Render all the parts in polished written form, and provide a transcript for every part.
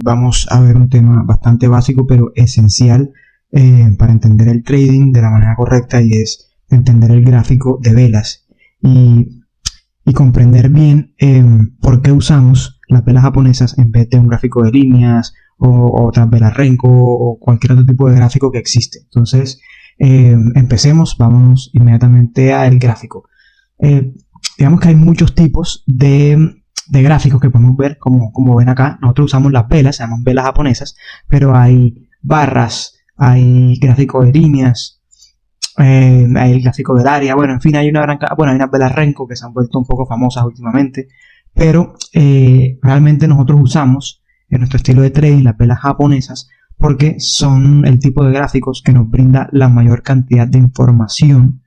vamos a ver un tema bastante básico pero esencial para entender el trading de la manera correcta, y es entender el gráfico de velas y comprender bien por qué usamos las velas japonesas en vez de un gráfico de líneas o otras velas Renko o cualquier otro tipo de gráfico que existe. Entonces, empecemos, vamos inmediatamente al gráfico. Digamos que hay muchos tipos de gráficos que podemos ver, como ven acá. Nosotros usamos las velas, se llaman velas japonesas, pero hay barras, hay gráfico de líneas, hay el gráfico del área, bueno, en fin, hay unas velas Renko que se han vuelto un poco famosas últimamente, pero realmente nosotros usamos en nuestro estilo de trading las velas japonesas porque son el tipo de gráficos que nos brinda la mayor cantidad de información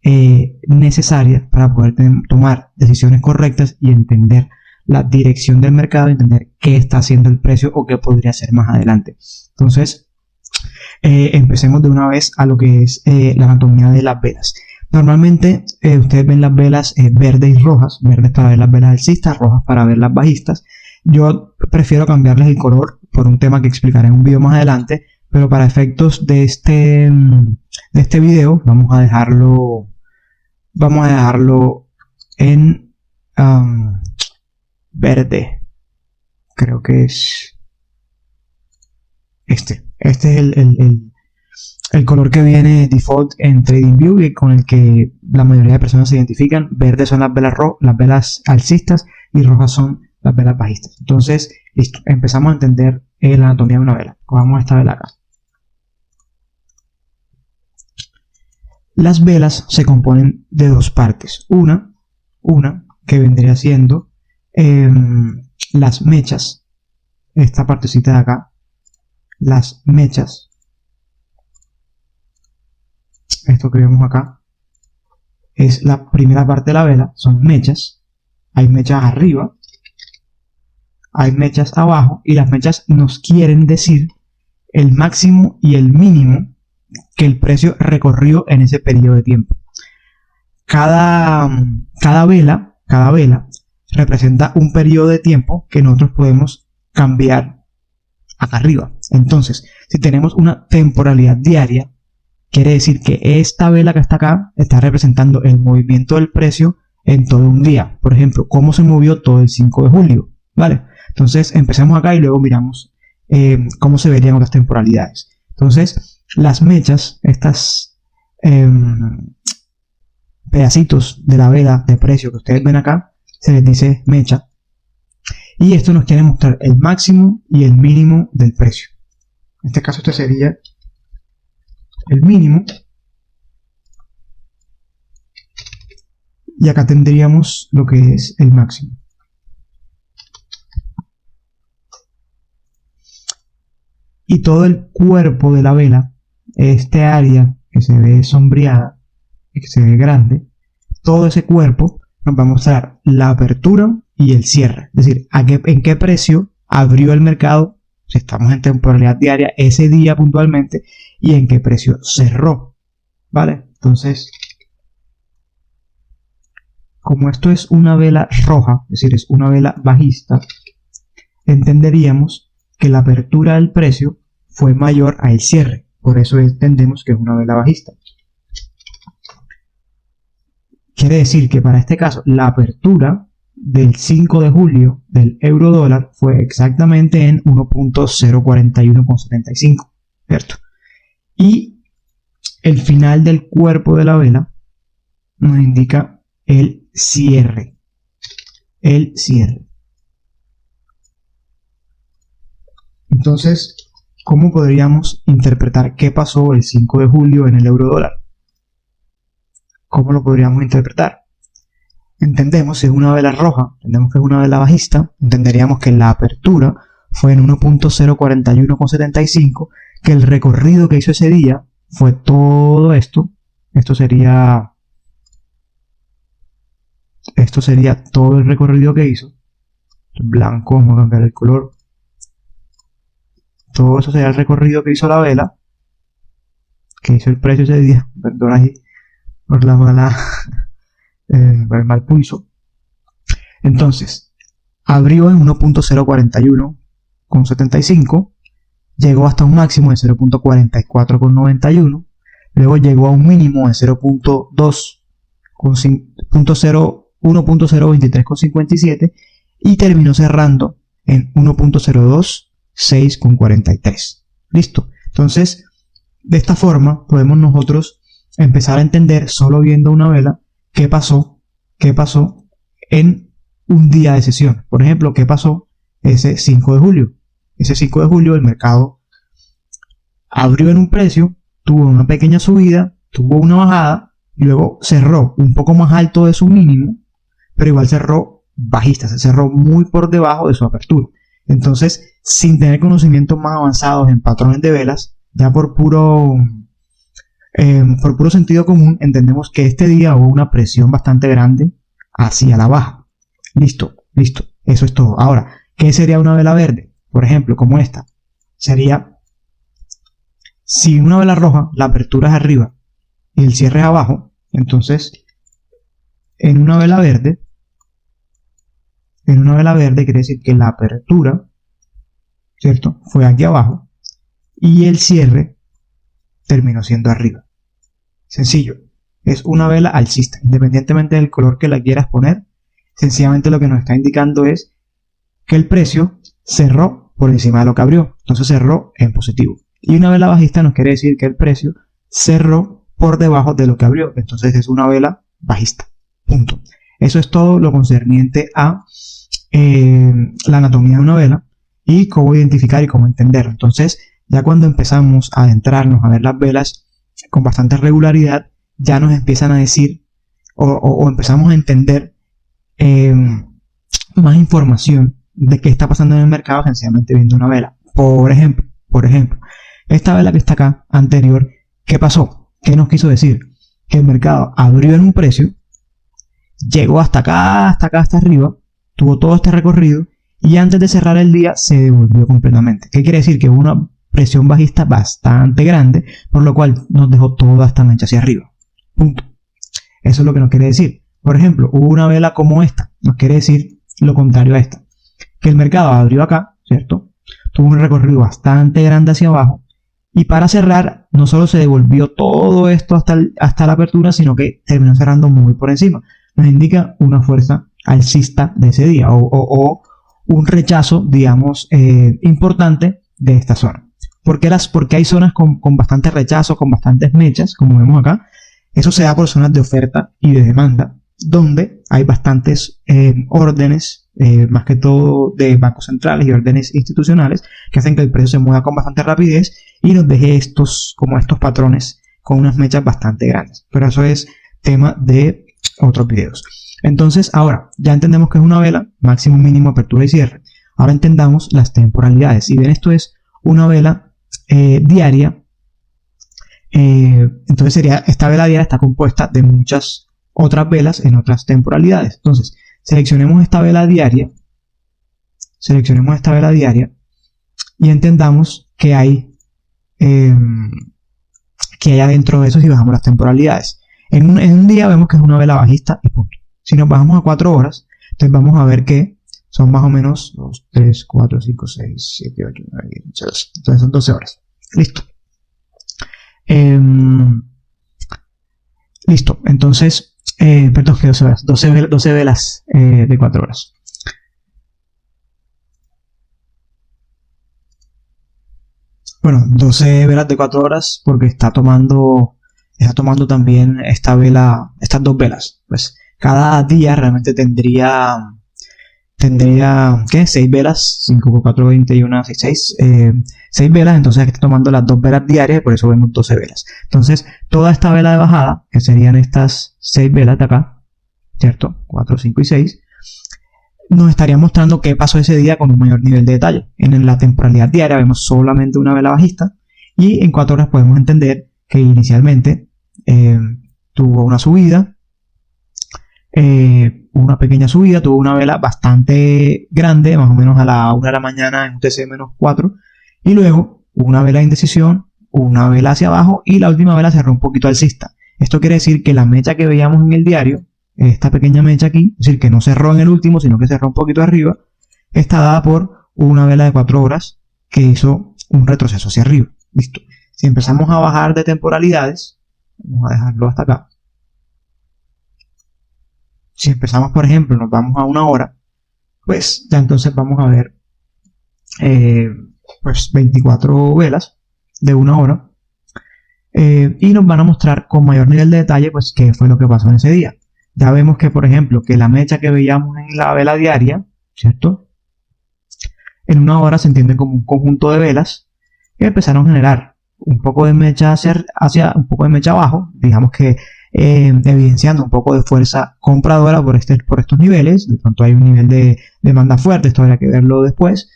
necesaria para poder tomar decisiones correctas y entender la dirección del mercado, entender qué está haciendo el precio o qué podría hacer más adelante. Entonces, empecemos de una vez a lo que es la anatomía de las velas. Normalmente ustedes ven las velas verdes y rojas, verdes para ver las velas alcistas, rojas para ver las bajistas. Yo prefiero cambiarles el color por un tema que explicaré en un video más adelante, pero para efectos de este video vamos a dejarlo en verde. Creo que es este es el color que viene default en TradingView y con el que la mayoría de personas se identifican. Verdes son las velas alcistas y rojas son las velas bajistas. Entonces, listo, empezamos a entender la anatomía de una vela. Cogamos esta vela acá. Las velas se componen de dos partes. Una que vendría siendo las mechas. Esta partecita de acá. Las mechas. Esto que vemos acá es la primera parte de la vela. Son mechas. Hay mechas arriba. Hay mechas abajo. Y las mechas nos quieren decir el máximo y el mínimo que el precio recorrió en ese periodo de tiempo. Cada vela representa un periodo de tiempo que nosotros podemos cambiar acá arriba. Entonces, si tenemos una temporalidad diaria, quiere decir que esta vela que está acá está representando el movimiento del precio en todo un día. Por ejemplo, cómo se movió todo el 5 de julio. ¿Vale? Entonces, empecemos acá y luego miramos cómo se verían otras temporalidades. Entonces, las mechas, estas pedacitos de la vela de precio que ustedes ven acá, se les dice mecha. Y esto nos quiere mostrar el máximo y el mínimo del precio. En este caso, este sería el mínimo. Y acá tendríamos lo que es el máximo. Y todo el cuerpo de la vela, este área que se ve sombreada y que se ve grande, todo ese cuerpo nos va a mostrar la apertura y el cierre. Es decir, en qué precio abrió el mercado, si estamos en temporalidad diaria, ese día puntualmente, y en qué precio cerró. ¿Vale? Entonces, como esto es una vela roja, es decir, es una vela bajista, entenderíamos que la apertura del precio fue mayor al cierre. Por eso entendemos que es una vela bajista. Quiere decir que para este caso la apertura del 5 de julio del euro dólar fue exactamente en 1.041,75, ¿cierto? Y el final del cuerpo de la vela nos indica el cierre. El cierre. Entonces, ¿cómo podríamos interpretar qué pasó el 5 de julio en el euro dólar? ¿Cómo lo podríamos interpretar? Entendemos, si es una vela roja, entendemos que es una vela bajista, entenderíamos que la apertura fue en 1.041,75, que el recorrido que hizo ese día fue todo esto. Esto sería todo el recorrido que hizo. Blanco, vamos a cambiar el color. Todo eso sería el recorrido que hizo la vela, que hizo el precio ese día. Perdón ahí por la mala, por el mal pulso. Entonces, abrió en 1.041, 0.75, llegó hasta un máximo de 0.4491, luego llegó a un mínimo de 1.023,57 y terminó cerrando en 1.026,43. Listo. Entonces, de esta forma podemos nosotros empezar a entender, solo viendo una vela, qué pasó en un día de sesión. Por ejemplo, qué pasó ese 5 de julio. Ese 5 de julio el mercado abrió en un precio, tuvo una pequeña subida, tuvo una bajada y luego cerró un poco más alto de su mínimo, pero igual cerró bajista, se cerró muy por debajo de su apertura. Entonces, sin tener conocimientos más avanzados en patrones de velas, ya por puro sentido común, entendemos que este día hubo una presión bastante grande hacia la baja. Listo. Eso es todo. Ahora, ¿qué sería una vela verde? Por ejemplo, como esta. Sería, si una vela roja, la apertura es arriba y el cierre es abajo, entonces, en una vela verde quiere decir que la apertura, ¿cierto?, fue aquí abajo y el cierre terminó siendo arriba. Sencillo. Es una vela alcista, independientemente del color que la quieras poner. Sencillamente lo que nos está indicando es que el precio cerró por encima de lo que abrió, entonces cerró en positivo. Y una vela bajista nos quiere decir que el precio cerró por debajo de lo que abrió, entonces es una vela bajista. Punto. Eso es todo lo concerniente a la anatomía de una vela y cómo identificar y cómo entenderlo. Entonces, ya cuando empezamos a adentrarnos a ver las velas con bastante regularidad, ya nos empiezan a decir o empezamos a entender más información de qué está pasando en el mercado sencillamente viendo una vela. Por ejemplo, esta vela que está acá, anterior, ¿qué pasó? ¿Qué nos quiso decir? Que el mercado abrió en un precio, llegó hasta acá, hasta arriba, tuvo todo este recorrido y antes de cerrar el día se devolvió completamente. ¿Qué quiere decir? Que hubo una presión bajista bastante grande, por lo cual nos dejó toda esta mecha hacia arriba. Punto. Eso es lo que nos quiere decir. Por ejemplo, hubo una vela como esta, nos quiere decir lo contrario a esta. Que el mercado abrió acá, ¿cierto? Tuvo un recorrido bastante grande hacia abajo y para cerrar no solo se devolvió todo esto hasta la apertura, sino que terminó cerrando muy por encima. Nos indica una fuerza alcista de ese día o un rechazo, digamos, importante de esta zona. Porque hay zonas con bastante rechazo, con bastantes mechas, como vemos acá. Eso se da por zonas de oferta y de demanda, donde hay bastantes órdenes, más que todo de bancos centrales y órdenes institucionales, que hacen que el precio se mueva con bastante rapidez y nos deje estos patrones con unas mechas bastante grandes. Pero eso es tema de otros videos. Entonces, ahora ya entendemos que es una vela, máximo, mínimo, apertura y cierre. Ahora entendamos las temporalidades. Si bien esto es una vela diaria, entonces esta vela diaria está compuesta de muchas otras velas en otras temporalidades. Entonces, seleccionemos esta vela diaria y entendamos que hay adentro de eso si bajamos las temporalidades. En un día vemos que es una vela bajista y punto. Si nos bajamos a 4 horas, entonces vamos a ver que son más o menos 2, 3, 4, 5, 6, 7, 8, 9, 10, 11, 12. Entonces son 12 horas. Listo. Listo. Entonces, perdón, que 12 horas. 12 velas de 4 horas. Bueno, 12 velas de 4 horas porque está tomando también estas dos velas. Pues cada día realmente tendría ¿qué? 6 velas, 5 por 4, 21, 6 velas, entonces aquí está tomando las 2 velas diarias y por eso vemos 12 velas. Entonces, toda esta vela de bajada, que serían estas 6 velas de acá, ¿cierto? 4, 5 y 6, nos estaría mostrando qué pasó ese día con un mayor nivel de detalle. En la temporalidad diaria vemos solamente una vela bajista y en 4 horas podemos entender que inicialmente tuvo una subida, una pequeña subida, tuvo una vela bastante grande, más o menos a la 1 de la mañana en UTC-4, y luego una vela de indecisión, una vela hacia abajo y la última vela cerró un poquito alcista. Esto quiere decir que la mecha que veíamos en el diario, esta pequeña mecha aquí, es decir, que no cerró en el último, sino que cerró un poquito arriba, está dada por una vela de 4 horas que hizo un retroceso hacia arriba. Listo. Si empezamos a bajar de temporalidades, vamos a dejarlo hasta acá. Si empezamos, por ejemplo, nos vamos a 1 hora, pues ya entonces vamos a ver pues 24 velas de 1 hora, y nos van a mostrar con mayor nivel de detalle pues qué fue lo que pasó en ese día. Ya vemos que, por ejemplo, que la mecha que veíamos en la vela diaria, ¿cierto? En 1 hora se entiende como un conjunto de velas que empezaron a generar un poco de mecha hacia un poco de mecha abajo, digamos que evidenciando un poco de fuerza compradora por estos niveles. De pronto hay un nivel de demanda fuerte, esto habrá que verlo después,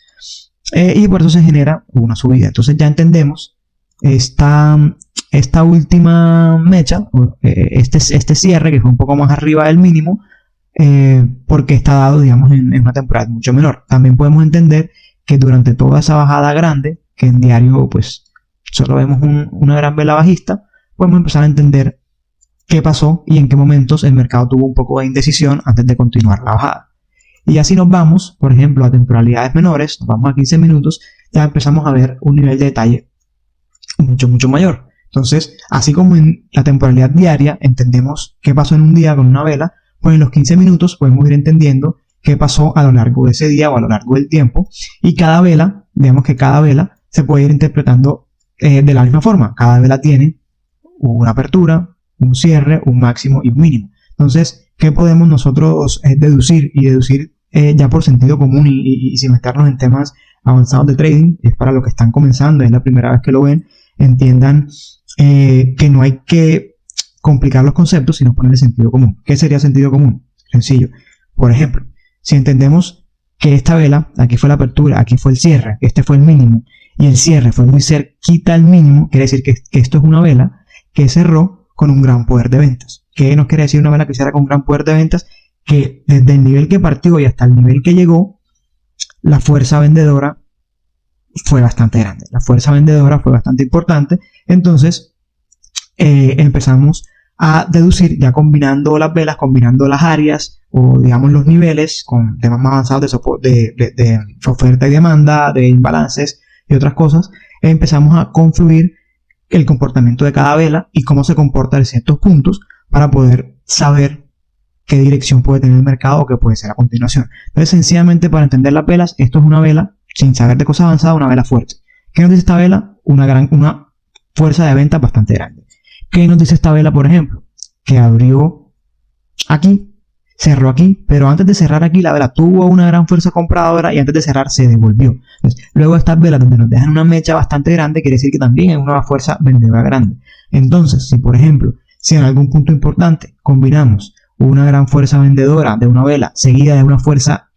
y por eso se genera una subida. Entonces ya entendemos esta última mecha, este cierre que fue un poco más arriba del mínimo, porque está dado, digamos, en una temporada mucho menor. También podemos entender que durante toda esa bajada grande, que en diario pues solo vemos una gran vela bajista, podemos empezar a entender qué pasó y en qué momentos el mercado tuvo un poco de indecisión antes de continuar la bajada. Y así nos vamos, por ejemplo, a temporalidades menores, nos vamos a 15 minutos, ya empezamos a ver un nivel de detalle mucho mayor. Entonces, así como en la temporalidad diaria entendemos qué pasó en un día con una vela, pues en los 15 minutos podemos ir entendiendo qué pasó a lo largo de ese día o a lo largo del tiempo, y cada vela, digamos que cada vela se puede ir interpretando de la misma forma. Cada vela tiene una apertura, un cierre, un máximo y un mínimo. Entonces, ¿qué podemos nosotros deducir? Y deducir ya por sentido común y sin meternos en temas avanzados de trading, es para los que están comenzando, es la primera vez que lo ven, entiendan que no hay que complicar los conceptos, sino ponerle sentido común. ¿Qué sería sentido común? Sencillo. Por ejemplo, si entendemos que esta vela, aquí fue la apertura, aquí fue el cierre, este fue el mínimo, y el cierre fue muy cerquita al mínimo, quiere decir que esto es una vela que cerró con un gran poder de ventas. ¿Qué nos quiere decir una vela que cierra con un gran poder de ventas? Que desde el nivel que partió y hasta el nivel que llegó, la fuerza vendedora fue bastante grande. La fuerza vendedora fue bastante importante. Entonces, empezamos a deducir, ya combinando las velas, combinando las áreas o digamos los niveles con temas más avanzados de oferta y demanda, de imbalances y otras cosas, empezamos a confluir el comportamiento de cada vela y cómo se comporta en ciertos puntos para poder saber qué dirección puede tener el mercado o qué puede ser a continuación. Entonces, sencillamente, para entender las velas, esto es una vela, sin saber de cosas avanzadas, una vela fuerte. ¿Qué nos dice esta vela? Una fuerza de venta bastante grande. ¿Qué nos dice esta vela, por ejemplo? Que abrió aquí, cerró aquí, pero antes de cerrar aquí la vela tuvo una gran fuerza compradora y antes de cerrar se devolvió. Entonces, luego estas velas donde nos dejan una mecha bastante grande, quiere decir que también es una fuerza vendedora grande. Entonces, si por ejemplo, si en algún punto importante combinamos una gran fuerza vendedora de una vela seguida de una fuerza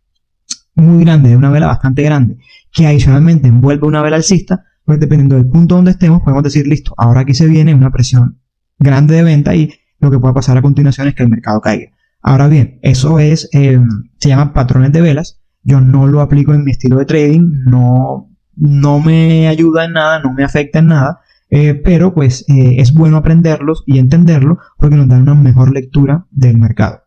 muy grande, de una vela bastante grande, que adicionalmente envuelve una vela alcista, pues dependiendo del punto donde estemos, podemos decir, listo, ahora aquí se viene una presión grande de venta y lo que puede pasar a continuación es que el mercado caiga. Ahora bien, eso se llama patrones de velas. Yo no lo aplico en mi estilo de trading, no me ayuda en nada, no me afecta en nada, pero pues es bueno aprenderlos y entenderlos porque nos dan una mejor lectura del mercado.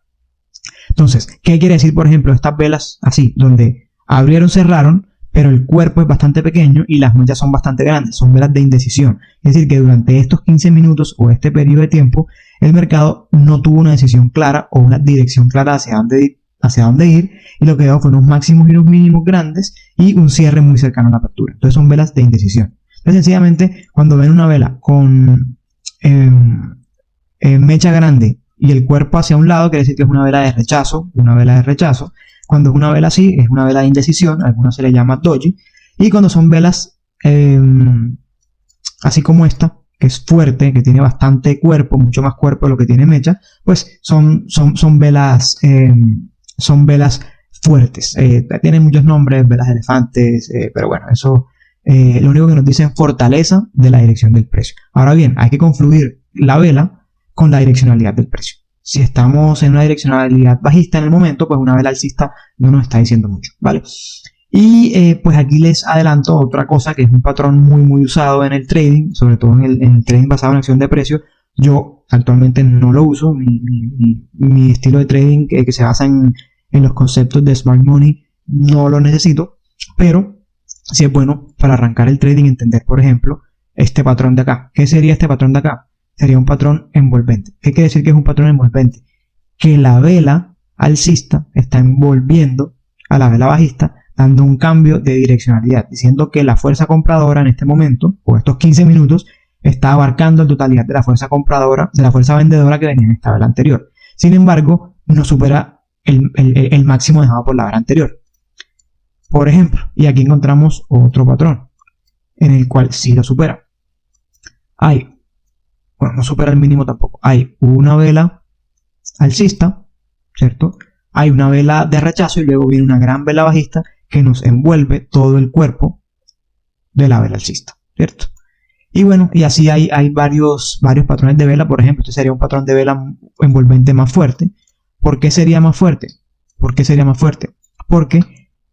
Entonces, ¿qué quiere decir, por ejemplo, estas velas así, donde abrieron, cerraron, pero el cuerpo es bastante pequeño y las mechas son bastante grandes? Son velas de indecisión. Es decir, que durante estos 15 minutos o este periodo de tiempo, el mercado no tuvo una decisión clara o una dirección clara hacia dónde ir, y lo que dio fue unos máximos y unos mínimos grandes y un cierre muy cercano a la apertura. Entonces son velas de indecisión. Entonces, sencillamente, cuando ven una vela con mecha grande y el cuerpo hacia un lado, quiere decir que es una vela de rechazo, Cuando es una vela así, es una vela de indecisión, a algunos se le llama doji. Y cuando son velas así como esta, que es fuerte, que tiene bastante cuerpo, mucho más cuerpo de lo que tiene mecha, pues son velas fuertes. Tienen muchos nombres, velas elefantes, pero bueno, eso lo único que nos dice es fortaleza de la dirección del precio. Ahora bien, hay que confluir la vela con la direccionalidad del precio. Si estamos en una direccionalidad bajista en el momento, pues una vela alcista no nos está diciendo mucho, ¿vale? Y pues aquí les adelanto otra cosa que es un patrón muy usado en el trading, sobre todo en el trading basado en acción de precio. Yo actualmente no lo uso. Mi estilo de trading que se basa en los conceptos de Smart Money no lo necesito, pero sí es bueno para arrancar el trading entender, por ejemplo, este patrón de acá. ¿Qué sería este patrón de acá? Sería un patrón envolvente. ¿Qué quiere decir que es un patrón envolvente? Que la vela alcista está envolviendo a la vela bajista, dando un cambio de direccionalidad, diciendo que la fuerza compradora en este momento, o estos 15 minutos, está abarcando la totalidad de la fuerza compradora, de la fuerza vendedora que venía en esta vela anterior. Sin embargo, no supera el máximo dejado por la vela anterior. Por ejemplo, y aquí encontramos otro patrón, en el cual sí lo supera. No supera el mínimo tampoco. Hay una vela alcista, ¿cierto? Hay una vela de rechazo y luego viene una gran vela bajista que nos envuelve todo el cuerpo de la vela alcista, ¿cierto? Y bueno, y así hay varios patrones de vela. Por ejemplo, este sería un patrón de vela envolvente más fuerte. ¿Por qué sería más fuerte? Porque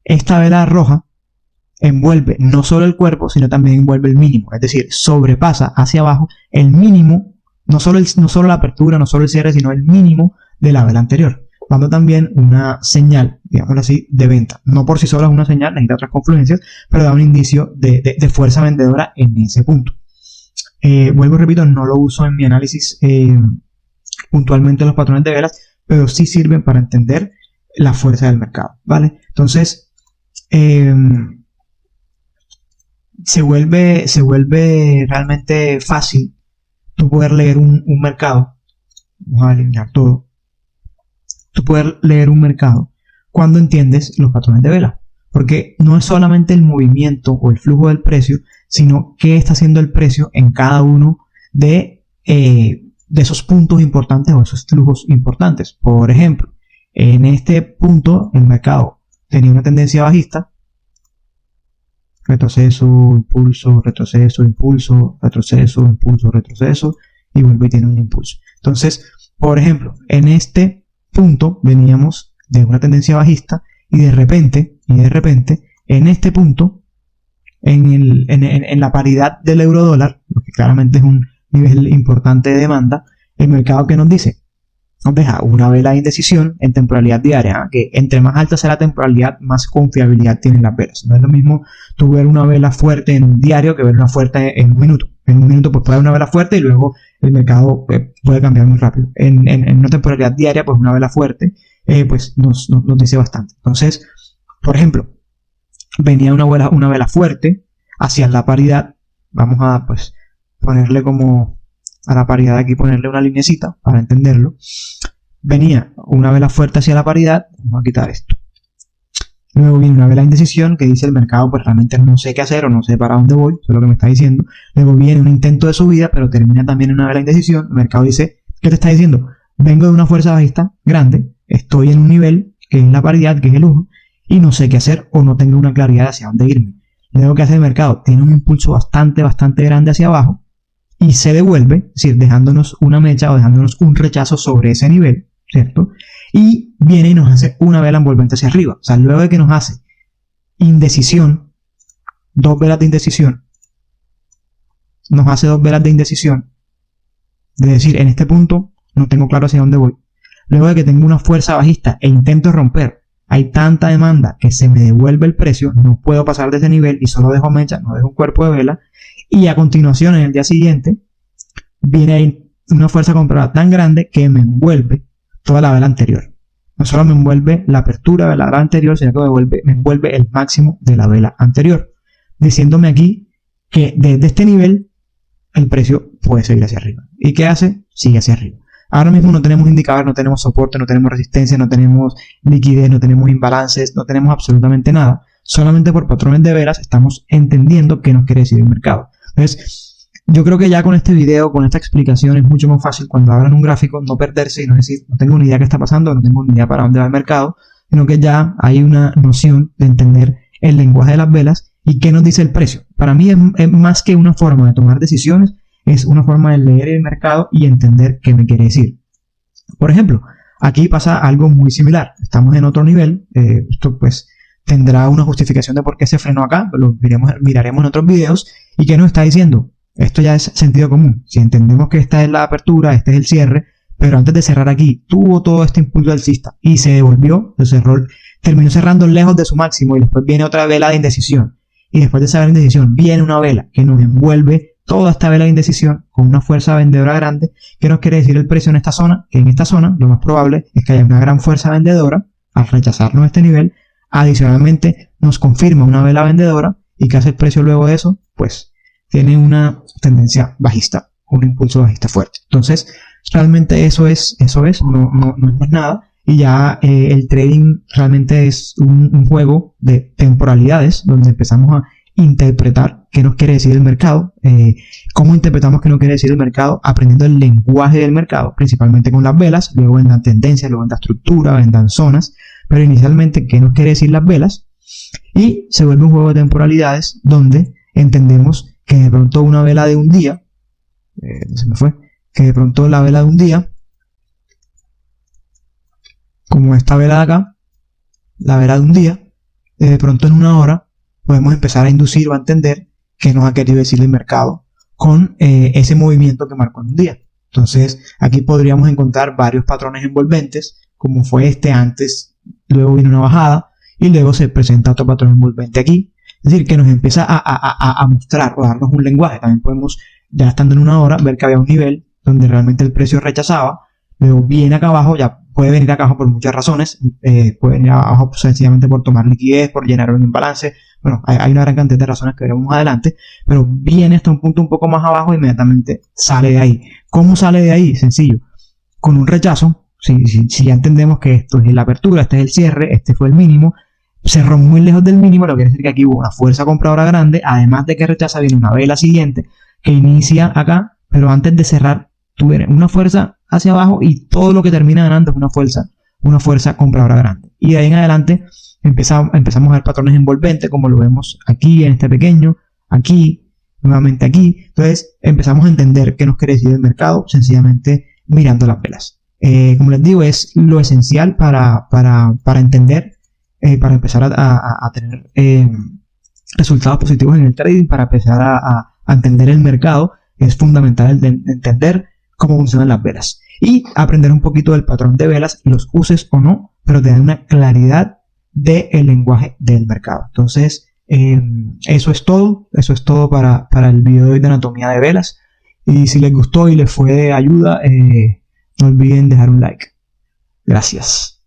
esta vela roja envuelve no solo el cuerpo, sino también envuelve el mínimo. Es decir, sobrepasa hacia abajo el mínimo, no solo la apertura, no solo el cierre, sino el mínimo de la vela anterior, dando también una señal, digámoslo así, de venta. No por sí sola es una señal, necesita otras confluencias, pero da un indicio de fuerza vendedora en ese punto. Vuelvo y repito, no lo uso en mi análisis puntualmente los patrones de velas, pero sí sirven para entender la fuerza del mercado, ¿vale? Entonces, se vuelve realmente fácil tú poder leer un mercado. Vamos a alinear todo. Tú poder leer un mercado cuando entiendes los patrones de vela. Porque no es solamente el movimiento o el flujo del precio, sino qué está haciendo el precio en cada uno de esos puntos importantes o esos flujos importantes. Por ejemplo, en este punto el mercado tenía una tendencia bajista, retroceso, impulso, retroceso, impulso, retroceso, impulso, retroceso, y vuelve y tiene un impulso. Entonces, por ejemplo, en este punto veníamos de una tendencia bajista y de repente, en este punto, en la paridad del euro dólar, lo que claramente es un nivel importante de demanda, el mercado que nos dice, nos deja una vela de indecisión en temporalidad diaria, que entre más alta sea la temporalidad, más confiabilidad tienen las velas. No es lo mismo tú ver una vela fuerte en un diario que ver una fuerte en un minuto. En un minuto pues puede haber una vela fuerte y luego el mercado puede cambiar muy rápido. En una temporalidad diaria, pues una vela fuerte pues nos dice bastante. Entonces, por ejemplo, venía una vela fuerte hacia la paridad. Vamos a pues ponerle como a la paridad aquí, ponerle una linecita para entenderlo. Venía una vela fuerte hacia la paridad, vamos a quitar esto. Luego viene una vela de indecisión que dice el mercado pues realmente no sé qué hacer o no sé para dónde voy, eso es lo que me está diciendo. Luego viene un intento de subida, pero termina también en una vela de indecisión. El mercado dice, ¿qué te está diciendo? Vengo de una fuerza bajista grande, estoy en un nivel que es la paridad, que es el 1, y no sé qué hacer o no tengo una claridad hacia dónde irme. Luego, ¿qué hace el mercado? Tiene un impulso bastante grande hacia abajo y se devuelve, es decir, dejándonos una mecha o dejándonos un rechazo sobre ese nivel, ¿cierto? Y viene y nos hace una vela envolvente hacia arriba. O sea, luego de que nos hace indecisión, dos velas de indecisión, nos hace dos velas de indecisión, de decir, en este punto no tengo claro hacia dónde voy. Luego de que tengo una fuerza bajista e intento romper, hay tanta demanda que se me devuelve el precio, no puedo pasar de ese nivel y solo dejo mecha, no dejo un cuerpo de vela. Y a continuación, en el día siguiente, viene ahí una fuerza compradora tan grande que me envuelve toda la vela anterior. No solo me envuelve la apertura de la vela anterior, sino que me envuelve el máximo de la vela anterior, diciéndome aquí que desde este nivel el precio puede seguir hacia arriba. ¿Y qué hace? Sigue hacia arriba. Ahora mismo no tenemos indicador, no tenemos soporte, no tenemos resistencia, no tenemos liquidez, no tenemos imbalances, no tenemos absolutamente nada. Solamente por patrones de velas estamos entendiendo qué nos quiere decir el mercado. Entonces, yo creo que ya con este video, con esta explicación, es mucho más fácil cuando abran un gráfico no perderse y no decir, no tengo ni idea qué está pasando, no tengo ni idea para dónde va el mercado, sino que ya hay una noción de entender el lenguaje de las velas y qué nos dice el precio. Para mí es más que una forma de tomar decisiones, es una forma de leer el mercado y entender qué me quiere decir. Por ejemplo, aquí pasa algo muy similar. Estamos en otro nivel. Esto pues tendrá una justificación de por qué se frenó acá. Lo miraremos en otros videos. ¿Y qué nos está diciendo? Esto ya es sentido común. Si entendemos que esta es la apertura, este es el cierre, pero antes de cerrar aquí, tuvo todo este impulso alcista y se devolvió, terminó cerrando lejos de su máximo y después viene otra vela de indecisión. Y después de esa vela de indecisión viene una vela que nos envuelve toda esta vela de indecisión con una fuerza vendedora grande. ¿Qué nos quiere decir el precio en esta zona? Que en esta zona lo más probable es que haya una gran fuerza vendedora al rechazarnos este nivel. Adicionalmente nos confirma una vela vendedora. ¿Y qué hace el precio luego de eso? Pues tiene una tendencia bajista, un impulso bajista fuerte. Entonces, realmente eso es, no es más nada. Y ya el trading realmente es un juego de temporalidades donde empezamos a interpretar qué nos quiere decir el mercado, cómo interpretamos qué nos quiere decir el mercado, aprendiendo el lenguaje del mercado, principalmente con las velas, luego vendrán tendencias, luego vendrán estructura, vendrán zonas, pero inicialmente qué nos quiere decir las velas, y se vuelve un juego de temporalidades donde entendemos que de pronto una vela de un día, que de pronto la vela de un día, como esta vela de acá, la vela de un día, de pronto en una hora podemos empezar a inducir o a entender qué nos ha querido decir el mercado con ese movimiento que marcó en un día. Entonces aquí podríamos encontrar varios patrones envolventes, como fue este antes, luego viene una bajada y luego se presenta otro patrón envolvente aquí. Es decir, que nos empieza a mostrar o a darnos un lenguaje. También podemos, ya estando en una hora, ver que había un nivel donde realmente el precio rechazaba, luego viene acá abajo, ya puede venir acá abajo por muchas razones, puede venir abajo sencillamente por tomar liquidez, por llenar un imbalance. Bueno, hay una gran cantidad de razones que veremos más adelante, pero viene hasta un punto un poco más abajo e inmediatamente sale de ahí. ¿Cómo sale de ahí? Sencillo. Con un rechazo, si ya entendemos que esto es la apertura, este es el cierre, este fue el mínimo, cerró muy lejos del mínimo, lo que quiere decir que aquí hubo una fuerza compradora grande, además de que rechaza, viene una vela siguiente que inicia acá, pero antes de cerrar, tuviera una fuerza hacia abajo y todo lo que termina ganando es una fuerza compradora grande. Y de ahí en adelante empezamos a ver patrones envolventes, como lo vemos aquí en este pequeño, aquí, nuevamente aquí. Entonces empezamos a entender qué nos quiere decir el mercado, sencillamente mirando las velas. Como les digo, es lo esencial para entender, para empezar a tener resultados positivos en el trading, para empezar a entender el mercado. Es fundamental entender cómo funcionan las velas y aprender un poquito del patrón de velas, los uses o no, pero tener una claridad del lenguaje del mercado. Entonces, eso es todo para el video de hoy de anatomía de velas. Y si les gustó y les fue de ayuda, no olviden dejar un like. Gracias.